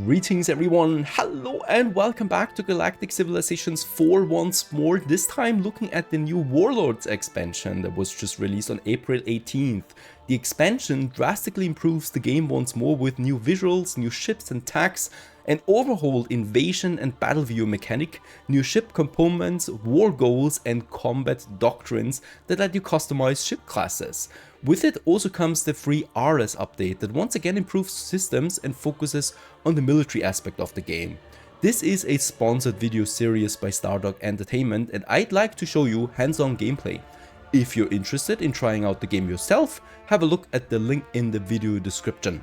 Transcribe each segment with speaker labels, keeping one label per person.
Speaker 1: Greetings everyone, hello and welcome back to Galactic Civilizations 4 once more, this time looking at the new Warlords expansion that was just released on April 18th. The expansion drastically improves the game once more with new visuals, new ships and tanks, an overhauled invasion and battle view mechanic, new ship components, war goals and combat doctrines that let you customize ship classes. With it also comes the free RS update that once again improves systems and focuses on the military aspect of the game. This is a sponsored video series by Stardog Entertainment and I'd like to show you hands-on gameplay. If you're interested in trying out the game yourself, have a look at the link in the video description.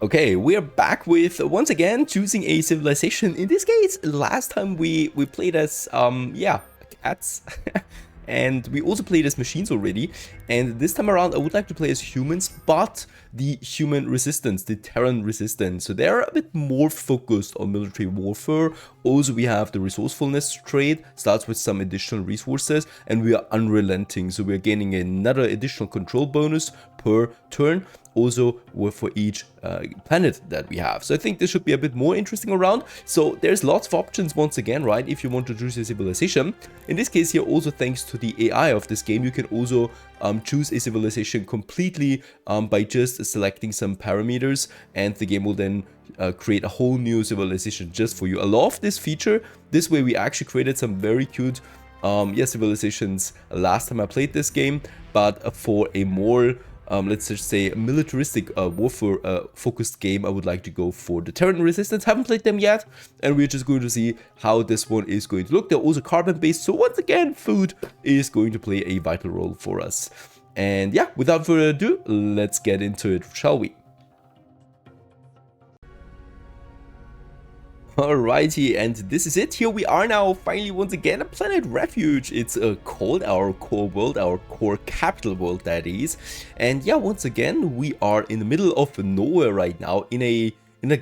Speaker 1: Okay, we're back with once again choosing a civilization. In this case, last time we played as cats. And we also played as machines already, and this time around I would like to play as humans, but the human resistance, the Terran resistance. So they're a bit more focused on military warfare. Also we have the resourcefulness trait, starts with some additional resources, and we are unrelenting, so we're gaining another additional control bonus per turn, also for each planet that we have. So I think this should be a bit more interesting around. So there's lots of options once again, right, if you want to choose a civilization. In this case here, also thanks to the AI of this game, you can also choose a civilization completely by just selecting some parameters, and the game will then create a whole new civilization just for you. I love this feature. This way we actually created some very cute civilizations last time I played this game, but for a more let's just say militaristic warfare focused game, I would like to go for the Terran Resistance. Haven't played them yet, and we're just going to see how this one is going to look. They're also carbon based, so once again food is going to play a vital role for us. And yeah, without further ado, let's get into it, shall we? Alrighty, and this is it. Here we are now, finally, once again, a planet refuge. It's called our core world, our core capital world, that is. And yeah, once again, we are in the middle of nowhere right now, in a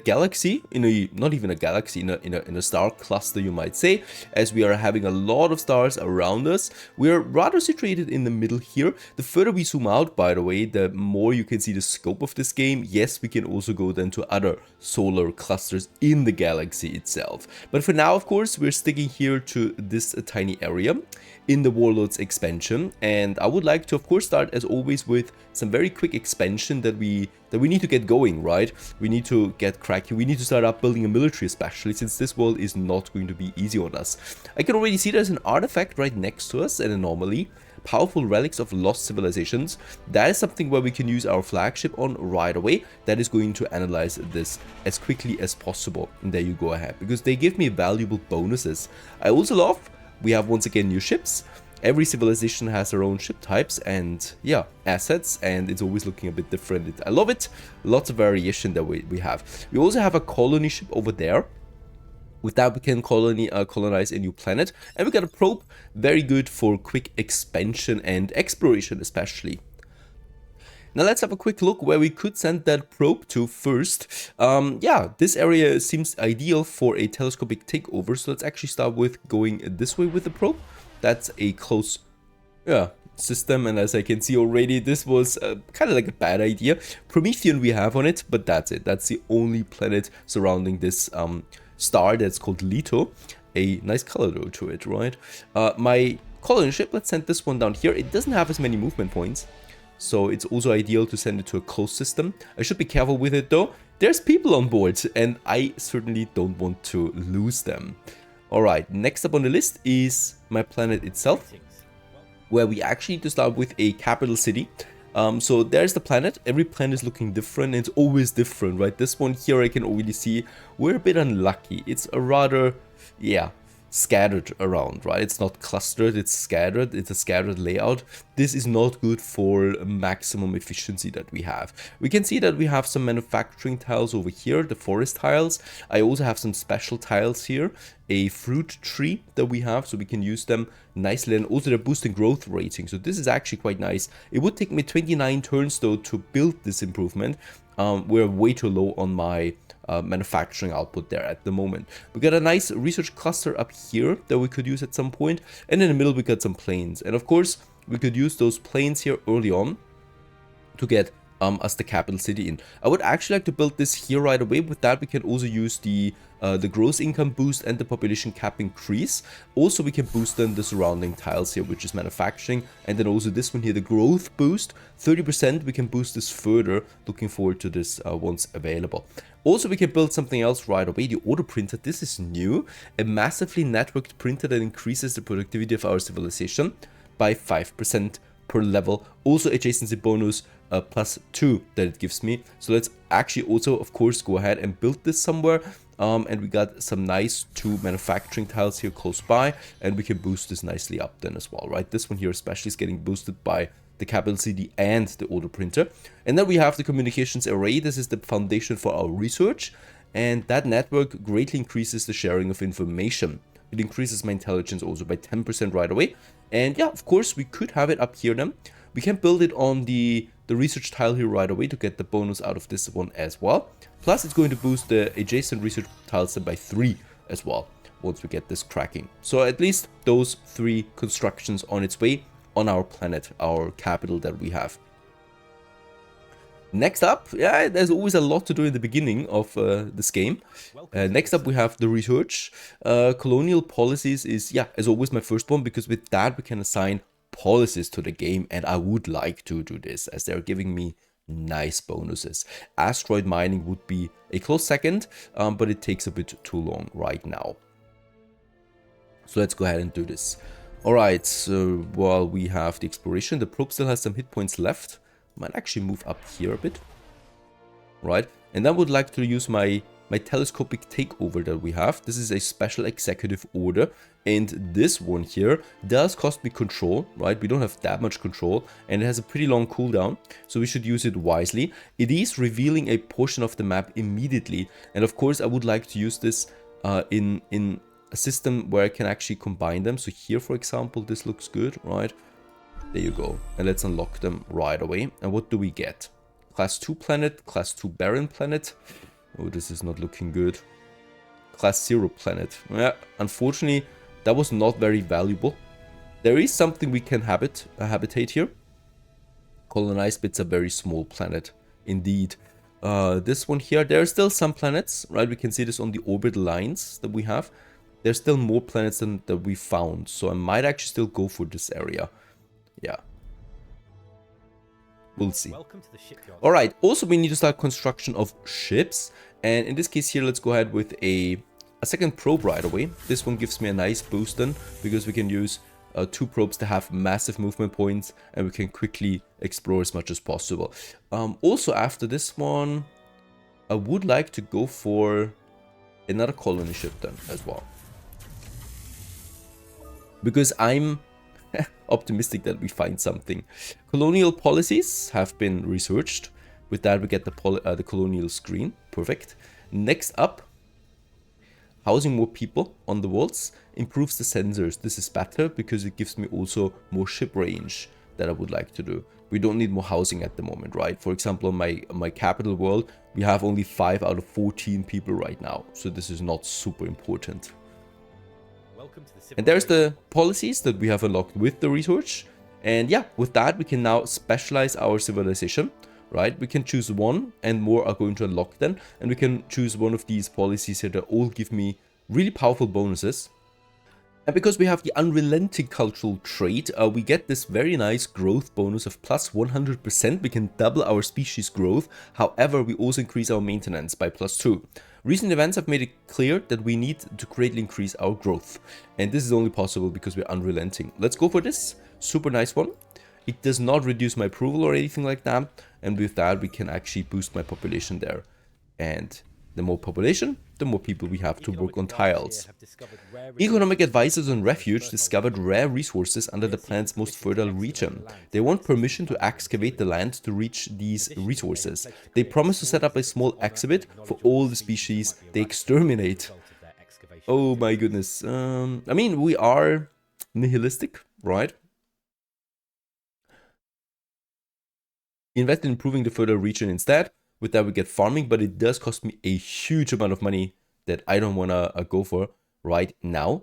Speaker 1: galaxy, not even a galaxy, in a star cluster, you might say, as we are having a lot of stars around us. We are rather situated in the middle here. The further we zoom out, by the way, the more you can see the scope of this game. Yes, we can also go then to other solar clusters in the galaxy itself. But for now, of course, we're sticking here to this tiny area in the Warlords expansion, and I would like to, of course, start as always with some very quick expansion that we need to get going, right? We need to get cracking. We need to start up building a military, especially since this world is not going to be easy on us. I can already see there's an artifact right next to us, an anomaly. Powerful relics of lost civilizations. That is something where we can use our flagship on right away. That is going to analyze this as quickly as possible. And there you go ahead, because they give me valuable bonuses. I also love, we have once again new ships. Every civilization has their own ship types and yeah, assets, and it's always looking a bit different. I love it. Lots of variation that we have. We also have a colony ship over there. With that, we can colonize a new planet, and we got a probe, very good for quick expansion and exploration especially. Now let's have a quick look where we could send that probe to first. Yeah, this area seems ideal for a telescopic takeover, so let's actually start with going this way with the probe. That's a close system, and as I can see already, this was kind of like a bad idea. Promethean we have on it, but that's it. That's the only planet surrounding this star that's called Leto. A nice color though to it, right? My colony ship, let's send this one down here. It doesn't have as many movement points, so it's also ideal to send it to a close system. I should be careful with it though. There's people on board, and I certainly don't want to lose them. Alright, next up on the list is my planet itself, where we actually need to start with a capital city. So there's the planet. Every planet is looking different, and it's always different, right? This one here I can already see we're a bit unlucky. It's a rather, scattered around, right? It's not clustered, it's scattered. It's a scattered layout. This is not good for maximum efficiency that we have. We can see that we have some manufacturing tiles over here, the forest tiles. I also have some special tiles here, a fruit tree that we have, so we can use them nicely, and also they're boosting growth rating, so this is actually quite nice. It would take me 29 turns though to build this improvement. We're way too low on my manufacturing output there at the moment. We got a nice research cluster up here that we could use at some point, and in the middle we got some planes, and of course we could use those planes here early on to get as the capital city in. I would actually like to build this here right away. With that, we can also use the gross income boost and the population cap increase. Also, we can boost then the surrounding tiles here, which is manufacturing, and then also this one here, the growth boost, 30%. We can boost this further. Looking forward to this once available. Also, we can build something else right away, the auto printer. This is new, a massively networked printer that increases the productivity of our civilization by 5% per level. Also, adjacency bonus +2 that it gives me. So let's actually also, of course, go ahead and build this somewhere. And we got some nice 2 manufacturing tiles here close by, and we can boost this nicely up then as well, right? This one here especially is getting boosted by the capital city and the auto printer. And then we have the communications array. This is the foundation for our research, and that network greatly increases the sharing of information. It increases my intelligence also by 10% right away. And yeah, of course, we could have it up here then. We can build it on the research tile here right away to get the bonus out of this one as well. Plus, it's going to boost the adjacent research tiles by 3 as well once we get this cracking. So at least those 3 constructions on its way on our planet, our capital that we have. Next up, yeah, there's always a lot to do in the beginning of this game. Next up, we have the research. Colonial policies is, yeah, as always, my first one, because with that we can assign policies to the game, and I would like to do this as they're giving me nice bonuses. Asteroid mining would be a close second, but it takes a bit too long right now. So let's go ahead and do this. Alright, so while we have the exploration, the probe still has some hit points left. Might actually move up here a bit. Right, and I would like to use my telescopic takeover that we have. This is a special executive order, and this one here does cost me control, right? We don't have that much control, and it has a pretty long cooldown, so we should use it wisely. It is revealing a portion of the map immediately, and of course I would like to use this in a system where I can actually combine them. So here, for example, this looks good, right? There you go, and let's unlock them right away. And what do we get? Class 2 planet, Class 2 barren planet. Oh, this is not looking good. Class 0 planet. Yeah, unfortunately, that was not very valuable. There is something we can habitate here. Colonize, but it's a very small planet indeed. This one here, there are still some planets, right? We can see this on the orbit lines that we have. There's still more planets than that we found, so I might actually still go for this area. Yeah. We'll see. Alright, also we need to start construction of ships. And in this case here, let's go ahead with a second probe right away. This one gives me a nice boost then, because we can use 2 probes to have massive movement points, and we can quickly explore as much as possible. Also after this one, I would like to go for another colony ship then as well. Because I'm optimistic that we find something. Colonial policies have been researched. With that, we get the colonial screen. Perfect. Next up, housing more people on the worlds improves the sensors. This is better because it gives me also more ship range that I would like to do. We don't need more housing at the moment, right? For example, on my capital world, we have only 5 out of 14 people right now. So this is not super important. And there's the policies that we have unlocked with the research. And yeah, with that, we can now specialize our civilization, right? We can choose one, and more are going to unlock them. And we can choose one of these policies here that all give me really powerful bonuses. And because we have the unrelenting cultural trait, we get this very nice growth bonus of plus 100%. We can double our species growth. However, we also increase our maintenance by plus 2. Recent events have made it clear that we need to greatly increase our growth. And this is only possible because we're unrelenting. Let's go for this. Super nice one. It does not reduce my approval or anything like that. And with that, we can actually boost my population there. And the more population, the more people we have to work on tiles. Economic advisors on Refuge discovered rare resources under the planet's most fertile region. They want permission to excavate the land to reach these resources. They promise to set up a small exhibit for all the species they exterminate. Oh my goodness. I mean, we are nihilistic, right? Invest in improving the fertile region instead. With that, we get farming, but it does cost me a huge amount of money that I don't want to go for right now.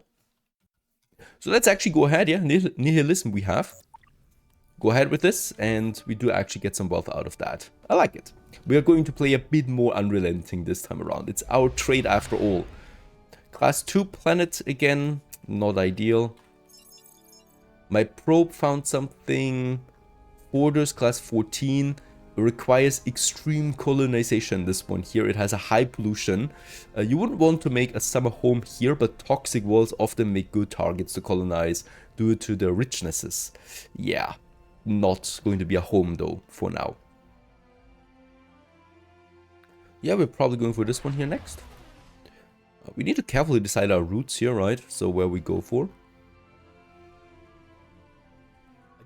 Speaker 1: So let's actually go ahead, yeah, nihilism we have. go ahead with this, and we do actually get some wealth out of that. I like it. We are going to play a bit more unrelenting this time around. It's our trade after all. Class 2 planet again, not ideal. My probe found something. Borders class 14 requires extreme colonization. This one here, it has a high pollution. You wouldn't want to make a summer home here, but toxic walls often make good targets to colonize due to their richnesses. Yeah, not going to be a home though for now. Yeah, we're probably going for this one here next. We need to carefully decide our routes here, right? So where we go for.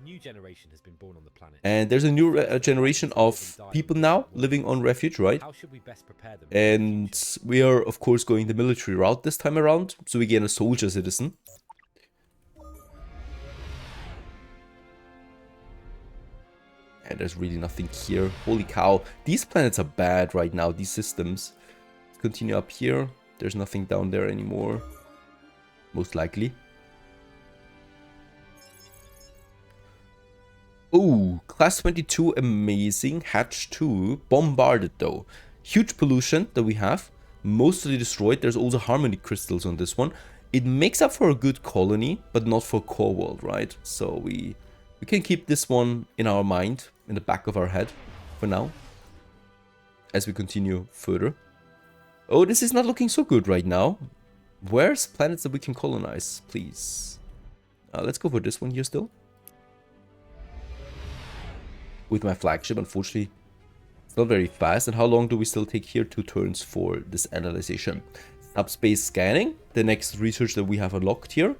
Speaker 2: A new generation has been born on the planet.
Speaker 1: And there's a new generation of people now living on refuge, right?
Speaker 2: How should we best prepare them?
Speaker 1: And we are, of course, going the military route this time around. So we get a soldier citizen. And there's really nothing here. Holy cow. These planets are bad right now, these systems. Let's continue up here. There's nothing down there anymore. Most likely. Oh, class 22, amazing. Hatch 2, bombarded though. Huge pollution that we have. Mostly destroyed. There's also harmony crystals on this one. It makes up for a good colony, but not for core world, right? So we can keep this one in our mind, in the back of our head for now. As we continue further. Oh, this is not looking so good right now. Where's planets that we can colonize, please? Let's go for this one here still. With my flagship, unfortunately, it's not very fast. And how long do we still take here? 2 turns for this analyzation. Subspace scanning, the next research that we have unlocked here.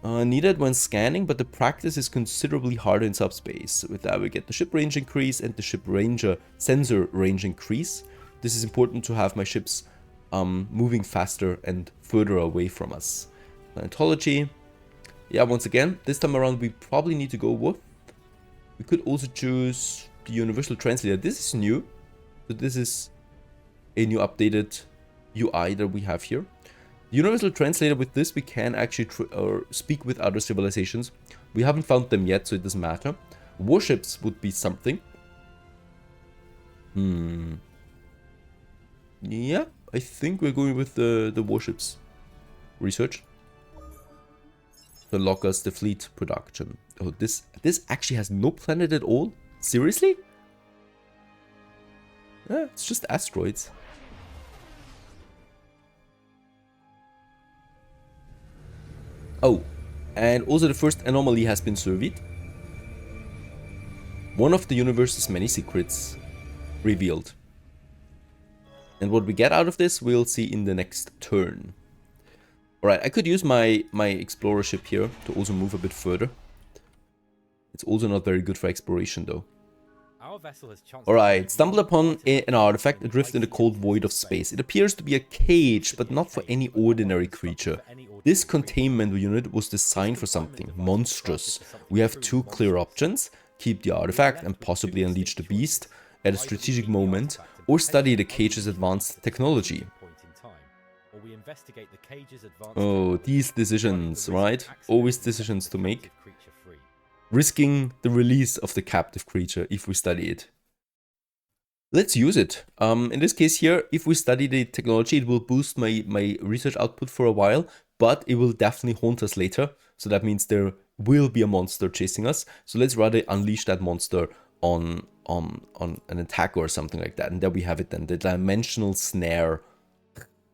Speaker 1: Needed when scanning, but the practice is considerably harder in subspace. With that, we get the ship range increase and the ship ranger sensor range increase. This is important to have my ships moving faster and further away from us. Planetology. Yeah, once again, this time around we probably need to go with. We could also choose the universal translator. This is new. So this is a new updated UI that we have here. The universal translator, with this we can actually speak with other civilizations. We haven't found them yet, so it doesn't matter. Warships would be something. Yeah, I think we're going with the warships research. To lock us the fleet production. Oh, this actually has no planet at all? Seriously? Yeah, it's just asteroids. Oh, and also the first anomaly has been surveyed. One of the universe's many secrets revealed. And what we get out of this, we'll see in the next turn. Alright, I could use my explorer ship here to also move a bit further. It's also not very good for exploration though. Alright, stumbled upon an artifact adrift in the cold void of space. It appears to be a cage, but not for any ordinary creature. This containment unit was designed for something monstrous. We have 2 clear options: keep the artifact and possibly unleash the beast at a strategic moment, or study the cage's advanced technology. Oh, these decisions, right? Always decisions to make. Risking the release of the captive creature if we study it. Let's use it. In this case here, if we study the technology, it will boost my research output for a while, but it will definitely haunt us later. So that means there will be a monster chasing us. So let's rather unleash that monster on an attack or something like that. And there we have it then, the dimensional snare.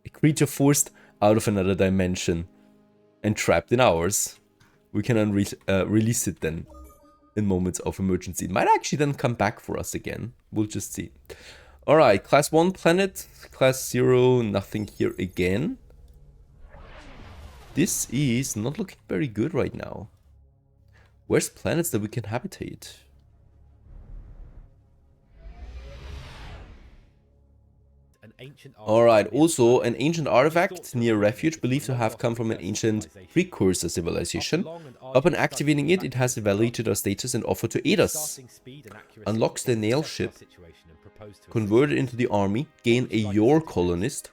Speaker 1: A creature forced out of another dimension and trapped in ours. We can release it then in moments of emergency. It might actually then come back for us again. We'll just see. Alright, class 1 planet, class 0, nothing here again. This is not looking very good right now. Where's planets that we can habitate? Alright, also an ancient artifact near refuge believed to have come from an ancient precursor civilization. Upon activating it, it has evaluated our status and offered to aid us. Unlocks the nail ship, convert it into the army, gain a your colonist,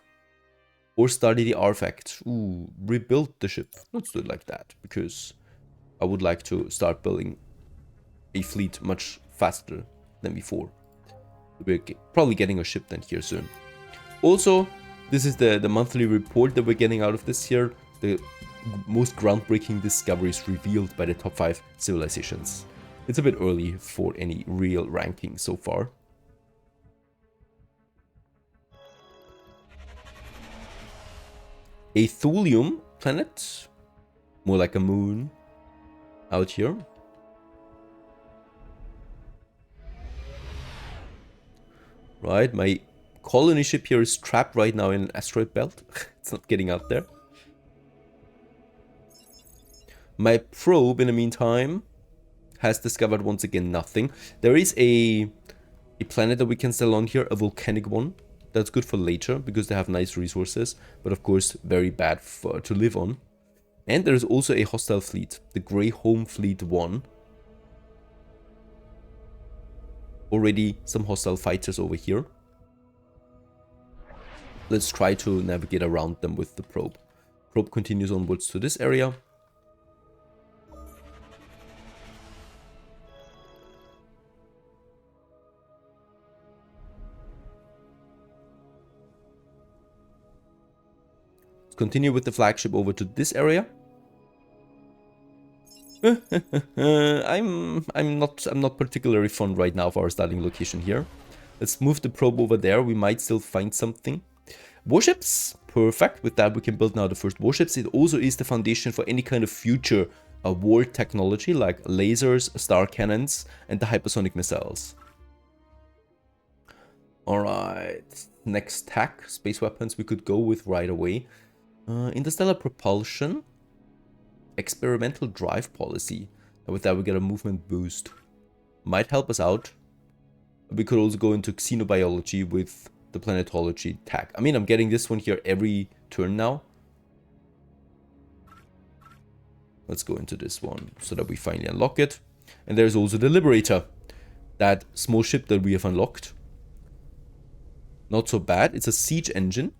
Speaker 1: or study the artifact. Ooh, rebuild the ship. Let's do it like that, because I would like to start building a fleet much faster than before. We're probably getting a ship then here soon. Also, this is the monthly report that we're getting out of this here. The most groundbreaking discoveries revealed by the top 5 civilizations. It's a bit early for any real ranking so far. A thulium planet, more like a moon, out here. Right, my colony ship here is trapped right now in an asteroid belt. It's not getting out there. My probe, in the meantime, has discovered once again nothing. There is a planet that we can sell on here, a volcanic one. That's good for later, because they have nice resources, but of course very bad to live on. And there is also a hostile fleet, the Grey Home Fleet 1. Already some hostile fighters over here. Let's try to navigate around them with the probe. Probe continues onwards to this area. Let's continue with the flagship over to this area. I'm not particularly fond right now of our starting location here. Let's move the probe over there. We might still find something. Warships, perfect. With that we can build now the first warships. It also is the foundation for any kind of future war technology like lasers, star cannons, and the hypersonic missiles. Alright, next tech, space weapons we could go with right away. Interstellar propulsion. Experimental drive policy. And with that we get a movement boost. Might help us out. We could also go into xenobiology with the planetology tag. I mean, I'm getting this one here every turn now. Let's go into this one so that we finally unlock it. And there's also the Liberator. That small ship that we have unlocked. Not so bad. It's a siege engine.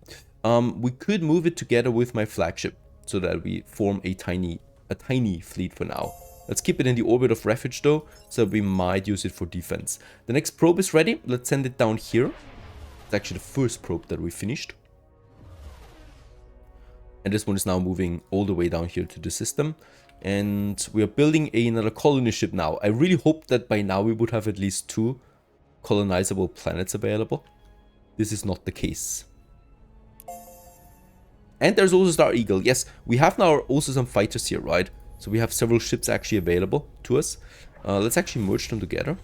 Speaker 1: We could move it together with my flagship so that we form a tiny fleet for now. Let's keep it in the orbit of refuge though, so we might use it for defense. The next probe is ready. Let's send it down here. It's actually the first probe that we finished. And this one is now moving all the way down here to the system. And we are building another colony ship now. I really hope that by now we would have at least 2 colonizable planets available. This is not the case. And there's also Star Eagle. Yes, we have now also some fighters here, right? So we have several ships actually available to us. Let's actually merge them together.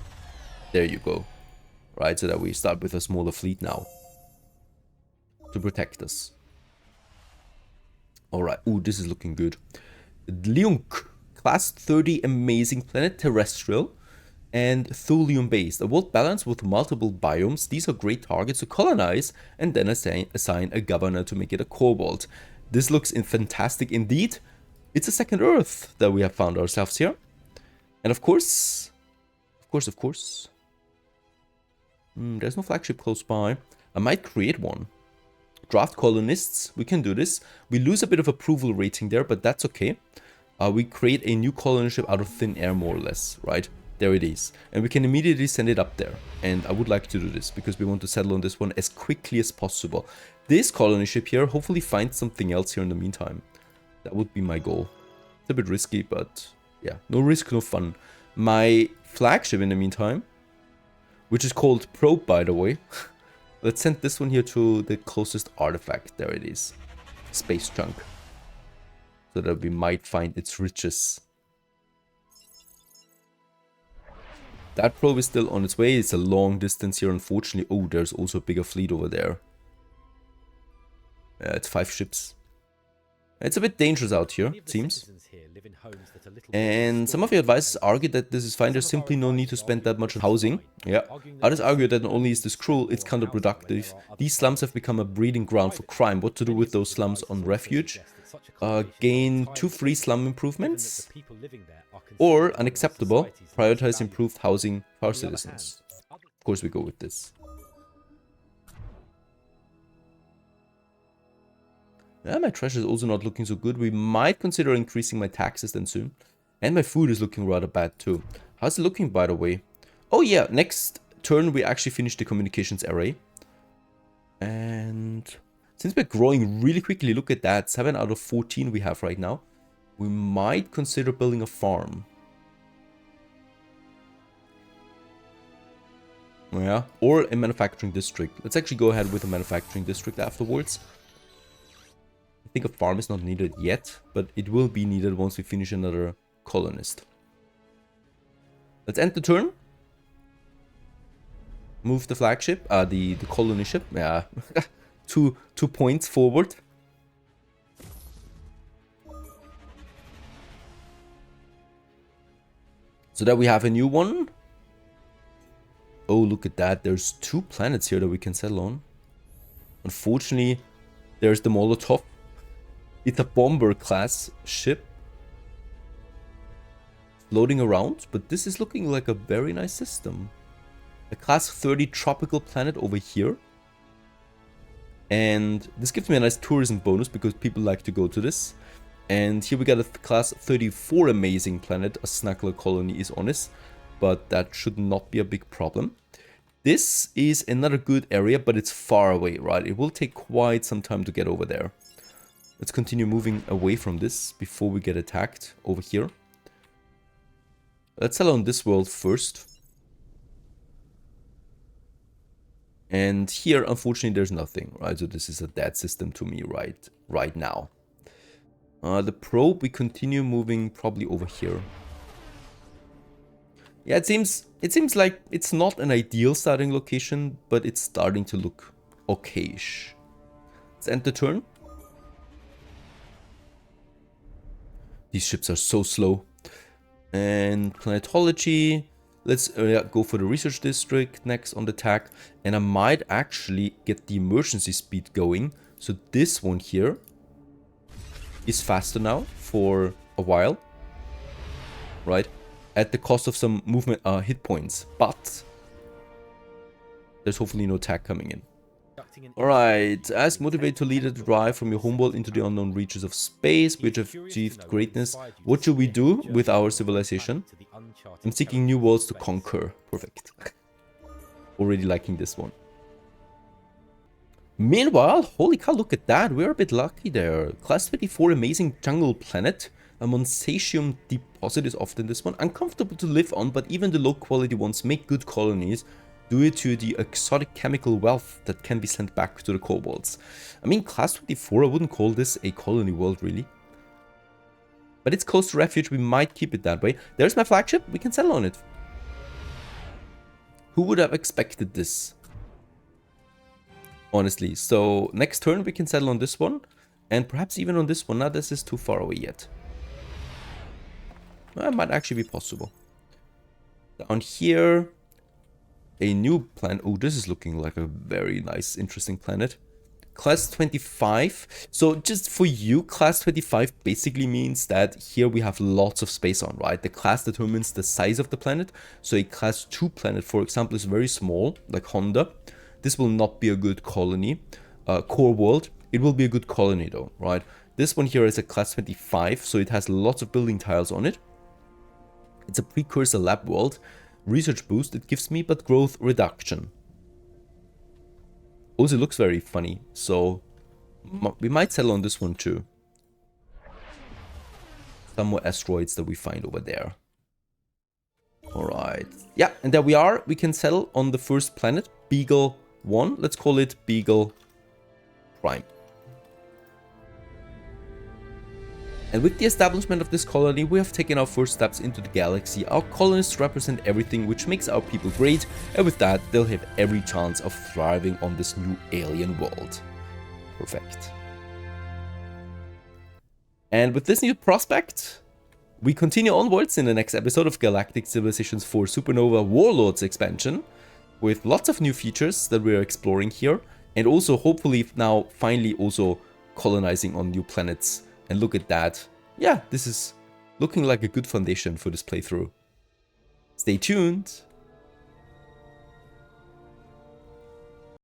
Speaker 1: There you go. Right, so that we start with a smaller fleet now. To protect us. Alright, ooh, this is looking good. Leunk, class 30 amazing planet, terrestrial. And thulium based. A world balanced with multiple biomes. These are great targets to colonize and then assign a governor to make it a core world. This looks fantastic indeed. It's a second Earth that we have found ourselves here. And of course, there's no flagship close by. I might create one. Draft colonists, we can do this. We lose a bit of approval rating there, but that's okay. We create a new colony ship out of thin air more or less, right? There it is. And we can immediately send it up there. And I would like to do this because we want to settle on this one as quickly as possible. This colony ship here hopefully finds something else here in the meantime. That would be my goal. It's a bit risky, but yeah, no risk, no fun. My flagship in the meantime, which is called Probe, by the way. Let's send this one here to the closest artifact. There it is. Space chunk. So that we might find its riches. That probe is still on its way. It's a long distance here, unfortunately. Oh, there's also a bigger fleet over there. Yeah, it's 5 ships. It's a bit dangerous out here, it seems. And some of your advisors argue that this is fine. There's simply no need to spend that much on housing. Yeah. Others argue that not only is this cruel, it's counterproductive. These slums have become a breeding ground for crime. What to do with those slums on refuge? Gain 2 free slum improvements. Or, unacceptable, prioritize improved housing for our citizens. Of course we go with this. Yeah, my treasure is also not looking so good. We might consider increasing my taxes then soon. And my food is looking rather bad too. How's it looking, by the way? Oh yeah, next turn we actually finish the communications array. And since we're growing really quickly, look at that, 7 out of 14 we have right now. We might consider building a farm. Yeah, or a manufacturing district. Let's actually go ahead with a manufacturing district afterwards. I think a farm is not needed yet, but it will be needed once we finish another colonist. Let's end the turn. Move the flagship, the colony ship. Yeah, two points forward. So that we have a new one. Oh, look at that. There's 2 planets here that we can settle on. Unfortunately, there's the Molotov. It's a bomber class ship. Floating around, but this is looking like a very nice system. A class 30 tropical planet over here. And this gives me a nice tourism bonus because people like to go to this. And here we got a class 34 amazing planet. A snuggler colony is on this, but that should not be a big problem. This is another good area, but it's far away, right? It will take quite some time to get over there. Let's continue moving away from this before we get attacked over here. Let's settle on this world first. And here, unfortunately, there's nothing, right? So this is a dead system to me right now. The probe, we continue moving probably over here. Yeah, it seems like it's not an ideal starting location, but it's starting to look okayish. Let's end the turn. These ships are so slow. And planetology, let's go for the research district next on the attack. And I might actually get the emergency speed going. So this one here is faster now for a while, right? At the cost of some movement hit points, but there's hopefully no attack coming in. Alright, ask motivate to lead a drive from your homeworld into the unknown reaches of space, which have achieved greatness. What should we do with our civilization? I'm seeking new worlds to conquer. Perfect. Already liking this one. Meanwhile, holy cow, look at that. We're a bit lucky there. Class 24 amazing jungle planet. A Monsatium deposit is often this one. Uncomfortable to live on, but even the low quality ones make good colonies due to the exotic chemical wealth that can be sent back to the kobolds. I mean, class 24, I wouldn't call this a colony world really. But it's close to refuge, we might keep it that way. There's my flagship, we can settle on it. Who would have expected this? Honestly, so next turn we can settle on this one. And perhaps even on this one. Now this is too far away yet. That might actually be possible. Down here, a new planet. Oh, this is looking like a very nice, interesting planet. Class 25. So just for you, class 25 basically means that here we have lots of space on, right? The class determines the size of the planet. So a class 2 planet, for example, is very small, like Honda. This will not be a good colony. Core world. It will be a good colony though, right? This one here is a class 25, so it has lots of building tiles on it. It's a precursor lab world. Research boost it gives me, but growth reduction. Also looks very funny, so we might settle on this one too. Some more asteroids that we find over there. Alright. Yeah, and there we are. We can settle on the first planet, Beagle 1. Let's call it Beagle Prime. And with the establishment of this colony, we have taken our first steps into the galaxy. Our colonists represent everything which makes our people great, and with that, they'll have every chance of thriving on this new alien world. Perfect. And with this new prospect, we continue onwards in the next episode of Galactic Civilizations IV Supernova Warlords expansion, with lots of new features that we're exploring here, and also hopefully now finally also colonizing on new planets. And look at that. Yeah, this is looking like a good foundation for this playthrough. Stay tuned.